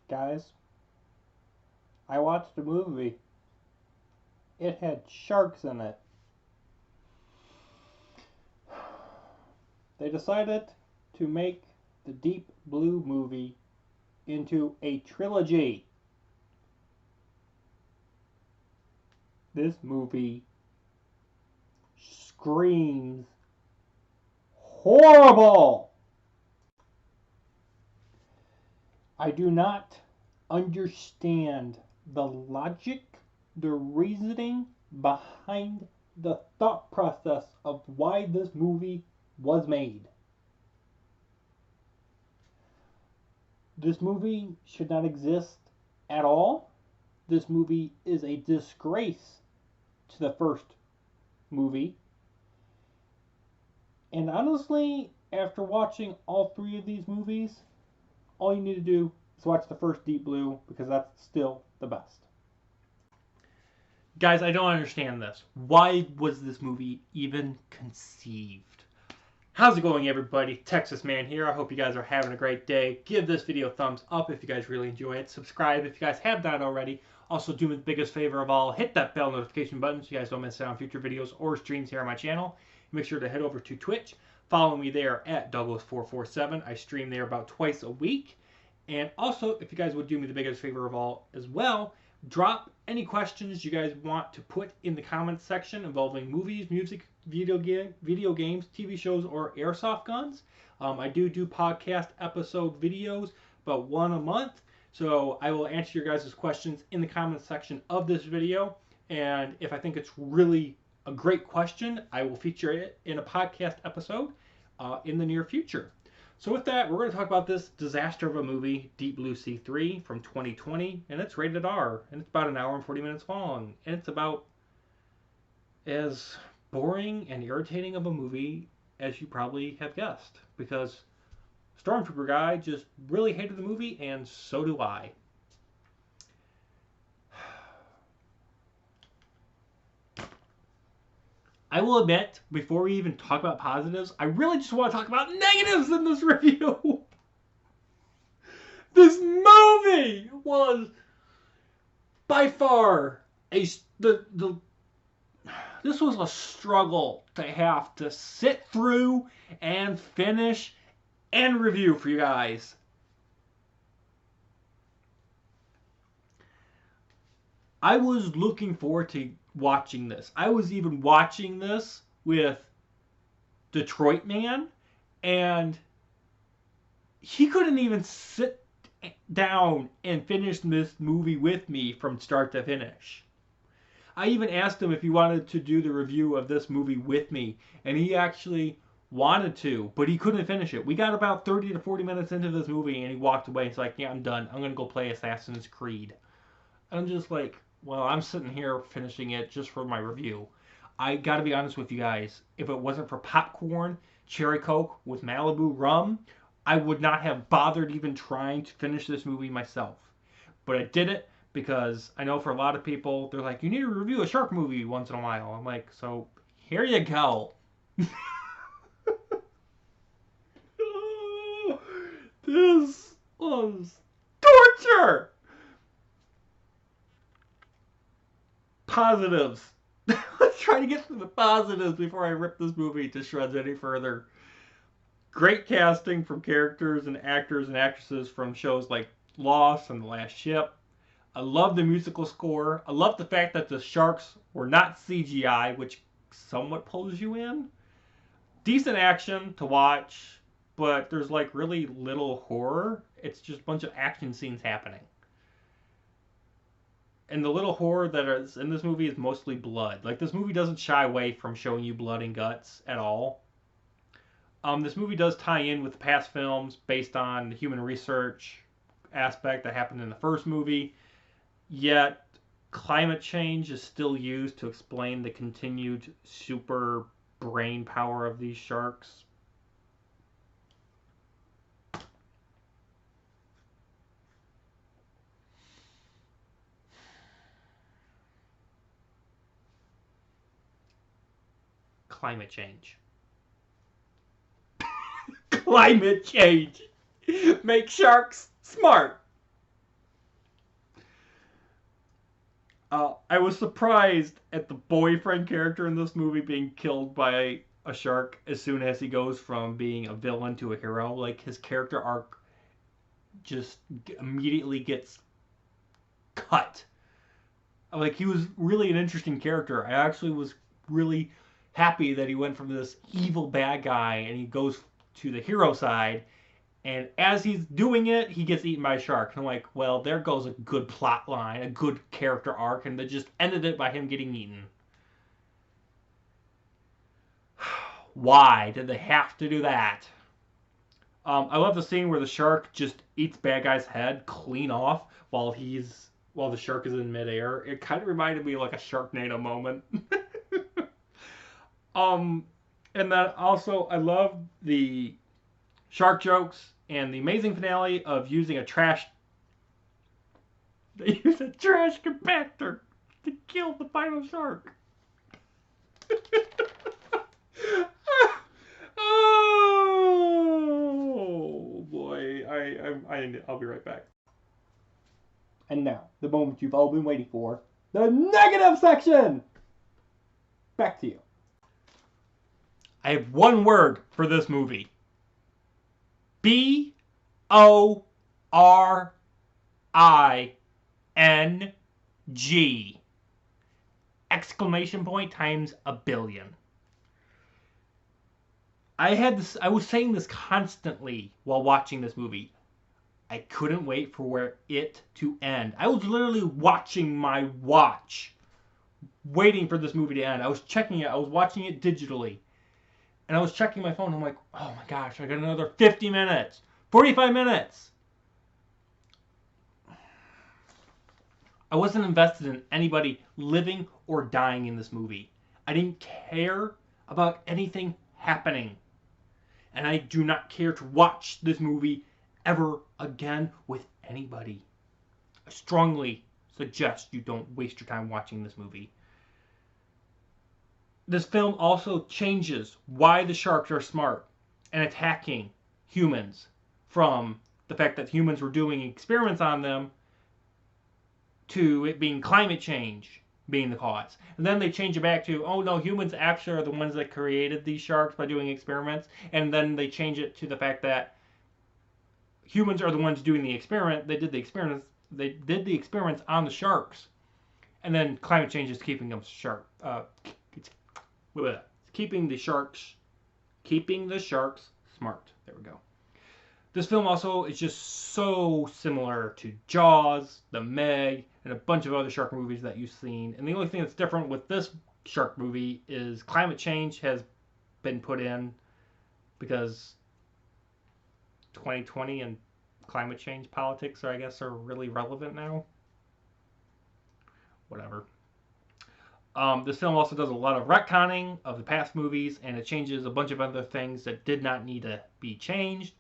Guys, I watched a movie. It had sharks in it. They decided to make the Deep Blue movie into a trilogy. This movie screams horrible. I do not understand the logic, the reasoning behind the thought process of why this movie was made. This movie should not exist at all. This movie is a disgrace to the first movie. And honestly, after watching all three of these movies, all you need to do is watch the first Deep Blue because that's still the best. Guys, I don't understand this. Why was this movie even conceived? How's it going, everybody? Texas Man here. I hope you guys are having a great day. Give this video a thumbs up if you guys really enjoy it. Subscribe if you guys have not already. Also, do me the biggest favor of all, hit that bell notification button so you guys don't miss out on future videos or streams here on my channel. Make sure to head over to Twitch. Follow me there at Douglas447. I stream there about twice a week. And also, if you guys would do me the biggest favor of all as well, drop any questions you guys want to put in the comments section involving movies, music, video games, TV shows, or airsoft guns. I do podcast episode videos, about one a month. So I will answer your guys' questions in the comments section of this video. And if I think it's really a great question, I will feature it in a podcast episode in the near future. So with that, we're going to talk about this disaster of a movie, Deep Blue Sea 3 from 2020, and it's rated R, and it's about an hour and 40 minutes long, and it's about as boring and irritating of a movie as you probably have guessed, because Stormtrooper Guy just really hated the movie, and so do I. I will admit, before we even talk about positives, I really just want to talk about negatives in this review. This movie was by far this was a struggle to have to sit through and finish and review for you guys. I was looking forward to watching this. I was even watching this with Detroit Man, and he couldn't even sit down and finish this movie with me from start to finish. I even asked him if he wanted to do the review of this movie with me, and he actually wanted to, but he couldn't finish it. We got about 30 to 40 minutes into this movie, and he walked away. He's like, yeah, I'm done. I'm going to go play Assassin's Creed. I'm just like, well, I'm sitting here finishing it just for my review. I got to be honest with you guys. If it wasn't for popcorn, cherry Coke with Malibu rum, I would not have bothered even trying to finish this movie myself. But I did it because I know for a lot of people, they're like, you need to review a shark movie once in a while. I'm like, so here you go. This was torture. Positives. Let's try to get to the positives before I rip this movie to shreds any further. Great casting from characters and actors and actresses from shows like Lost and The Last Ship. I love the musical score. I love the fact that the sharks were not CGI, which somewhat pulls you in. Decent action to watch, but there's like really little horror. It's just a bunch of action scenes happening. And the little horror that is in this movie is mostly blood. Like, this movie doesn't shy away from showing you blood and guts at all. This movie does tie in with past films based on the human research aspect that happened in the first movie. Yet, climate change is still used to explain the continued super brain power of these sharks. Climate change. Climate change. Make sharks smart. I was surprised at the boyfriend character in this movie being killed by a shark as soon as he goes from being a villain to a hero. Like, his character arc just immediately gets cut. Like, he was really an interesting character. I actually was really happy that he went from this evil bad guy and he goes to the hero side. And as he's doing it, he gets eaten by a shark. And I'm like, well, there goes a good plot line, a good character arc, and they just ended it by him getting eaten. Why did they have to do that? I love the scene where the shark just eats bad guy's head clean off while the shark is in midair. It kind of reminded me of like a Sharknado moment. um, and then also I love the shark jokes and the amazing finale of using a trash. They use a trash compactor to kill the final shark. Oh boy, I'll be right back. And now, the moment you've all been waiting for, the negative section! Back to you. I have one word for this movie. BORING! Exclamation point times a billion. I was saying this constantly while watching this movie. I couldn't wait for it to end. I was literally watching my watch, waiting for this movie to end. I was checking it. I was watching it digitally. And I was checking my phone. I'm like, oh my gosh, I got another 50 minutes, 45 minutes. I wasn't invested in anybody living or dying in this movie. I didn't care about anything happening. And I do not care to watch this movie ever again with anybody. I strongly suggest you don't waste your time watching this movie. This film also changes why the sharks are smart and attacking humans, from the fact that humans were doing experiments on them to it being climate change being the cause. And then they change it back to, oh no, humans actually are the ones that created these sharks by doing experiments. And then they change it to the fact that humans are the ones doing the experiment. They did the experiments on the sharks. And then climate change is keeping them keeping the sharks smart. There we go. This film also is just so similar to Jaws, The Meg, and a bunch of other shark movies that you've seen. And the only thing that's different with this shark movie is climate change has been put in because 2020 and climate change politics are really relevant now. Whatever. This film also does a lot of retconning of the past movies, and it changes a bunch of other things that did not need to be changed.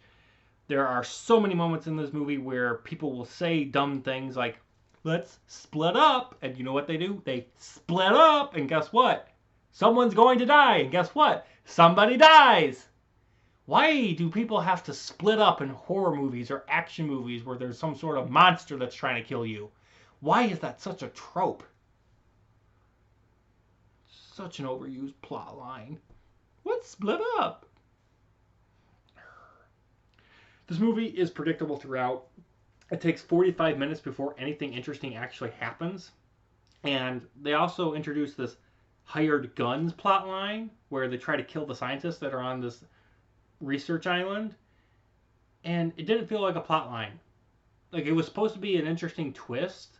There are so many moments in this movie where people will say dumb things like, let's split up. And you know what they do? They split up, and guess what? Someone's going to die, and guess what? Somebody dies. Why do people have to split up in horror movies or action movies where there's some sort of monster that's trying to kill you? Why is that such a trope? Such an overused plot line. Let's split up. This movie is predictable throughout. It takes 45 minutes before anything interesting actually happens. And they also introduce this hired guns plot line where they try to kill the scientists that are on this research island. And it didn't feel like a plot line. Like, it was supposed to be an interesting twist,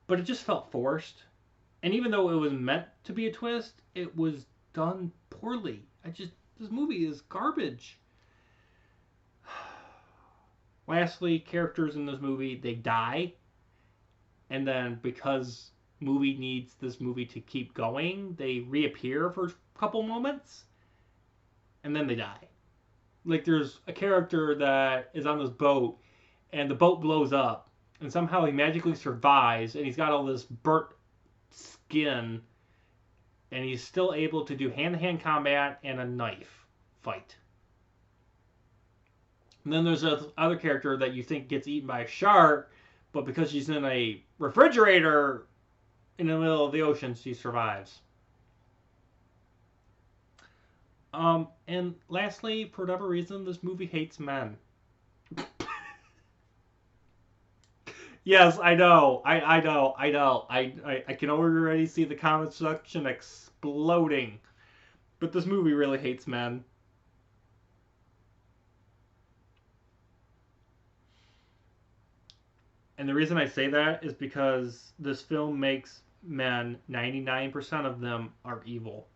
but it just felt forced. And even though it was meant to be a twist, it was done poorly. This movie is garbage. Lastly, characters in this movie, they die. And then because movie needs this movie to keep going, they reappear for a couple moments. And then they die. Like, there's a character that is on this boat, and the boat blows up. And somehow he magically survives, and he's got all this burnt skin. And he's still able to do hand-to-hand combat and a knife fight. And then there's this other character that you think gets eaten by a shark, but because she's in a refrigerator, in the middle of the ocean, she survives. And lastly, for whatever reason, this movie hates men. Yes, I know. I know. I know. I can already see the comment section exploding. But this movie really hates men. And the reason I say that is because this film makes men, 99% of them are evil.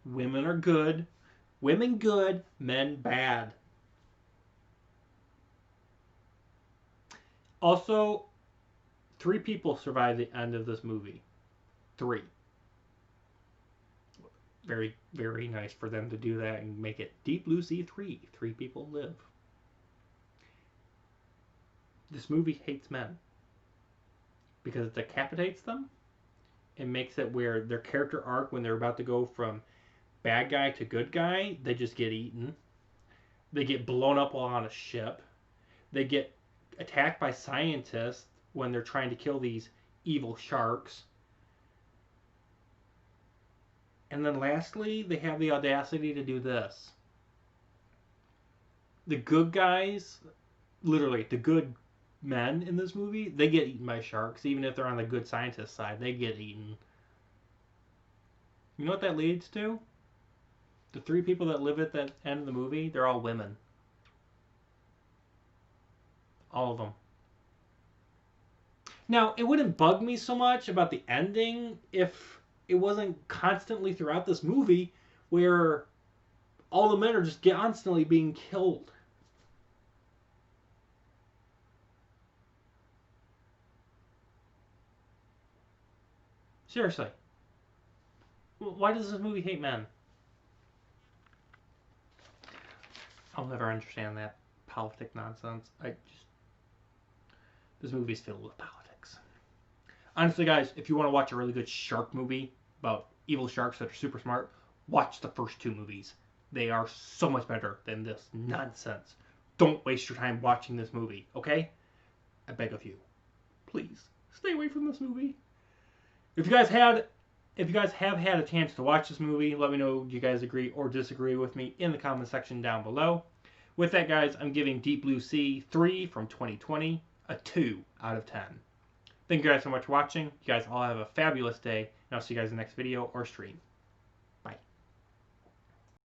Women are good. Women good, men bad. Also, 3 people survive the end of this movie. 3. Very, very nice for them to do that and make it Deep Blue Sea 3. 3 people live. This movie hates men because it decapitates them. It makes it where their character arc, when they're about to go from bad guy to good guy, they just get eaten. They get blown up while on a ship. They get attacked by scientists when they're trying to kill these evil sharks. And then lastly, they have the audacity to do this. The good guys, literally, the good men in this movie, they get eaten by sharks. Even if they're on the good scientist side, they get eaten. You know what that leads to? The 3 people that live at the end of the movie, they're all women. All of them. Now, it wouldn't bug me so much about the ending if it wasn't constantly throughout this movie where all the men are just constantly being killed. Seriously. Why does this movie hate men? I'll never understand that politic nonsense. This movie's filled with politics. Honestly, guys, if you want to watch a really good shark movie about evil sharks that are super smart, watch the first 2 movies. They are so much better than this nonsense. Don't waste your time watching this movie, okay? I beg of you. Please, stay away from this movie. If you guys have had a chance to watch this movie, let me know if you guys agree or disagree with me in the comment section down below. With that, guys, I'm giving Deep Blue Sea 3 from 2020 a 2 out of 10. Thank you guys so much for watching. You guys all have a fabulous day, and I'll see you guys in the next video or stream.